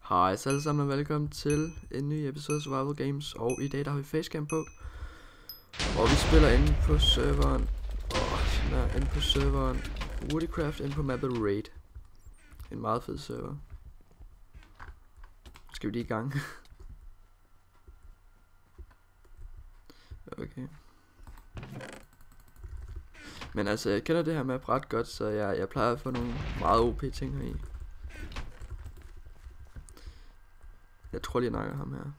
Hej så alle sammen og velkommen til en ny episode af Survival Games. Og i dag der har vi facecam på. Og vi spiller inde på serveren inde på serveren Woodycraft inde på mappet Raid. En meget fed server. Skal vi lige i gang? Okay. Men altså jeg kender det her map ret godt, så jeg plejer at få nogle meget OP ting her i. Jeg tror lige nakker ham her.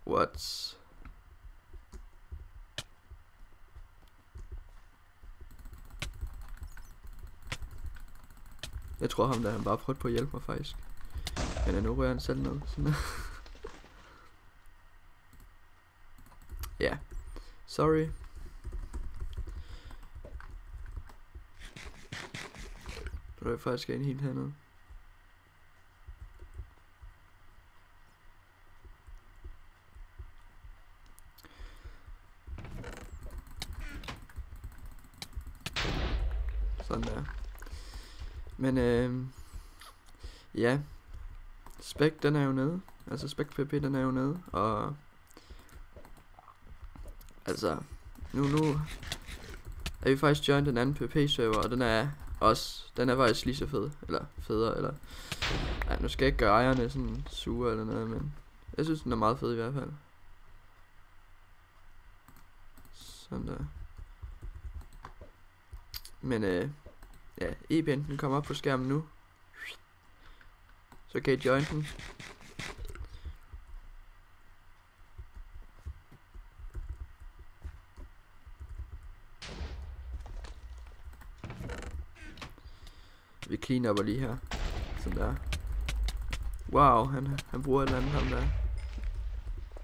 What? Jeg tror ham der, han bare prøvede på at hjælpe mig faktisk. Men nu rører han selv ned. Sådan ja. Sorry. Nu er jeg faktisk en helt hernede. Sådan der. Men ja. Spec den er jo nede. Altså Spec PP den er jo nede. Og altså nu er vi faktisk joined den anden PP server. Og den er faktisk lige så fed. Eller federe eller ej, nu skal jeg ikke gøre ejerne sådan sure eller noget. Men jeg synes den er meget fed i hvert fald. Sådan der. Men ja, EB'en den kommer op på skærmen nu. Så kan I join den. Vi clean-upper lige her. Sådan der. Wow, han bruger et eller andet ham der.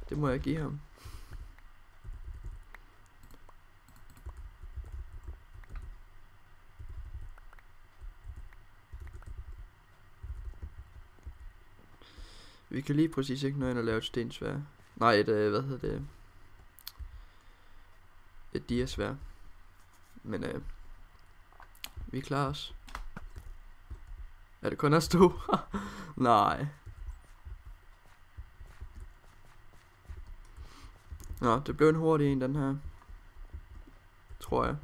Det må jeg give ham. Vi kan lige præcis ikke nå ind og lave et stensvær. Nej, et, hvad hedder det? Et diasvær. Men vi klarer os. Er det kun at stå? Nej. Nå, det blev en hurtig en, den her. Tror jeg.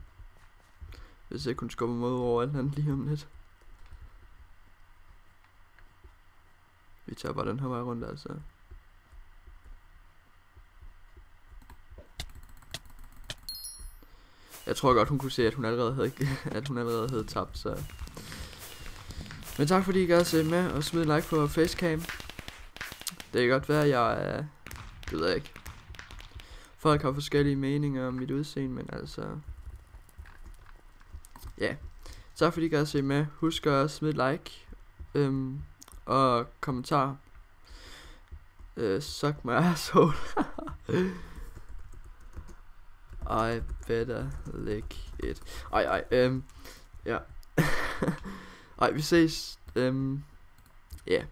Hvis jeg kunne skubbe mod over alt andet lige om lidt. Vi tager bare den her vej rundt, altså. Jeg tror godt hun kunne se at hun allerede havde tabt, så. Men tak fordi I gad at se med og smid en like på facecam. Det kan godt være jeg det ved jeg ikke. Folk har forskellige meninger om mit udseende, men altså ja. Tak fordi I gad at se med. Husk at smide like og kommentar. Suck my asshole. I better lick it. Ja. Ej, vi ses. Ja.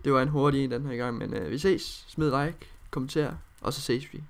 Det var en hurtig en den her gang, men vi ses. Smid like, kommenter, og så ses vi.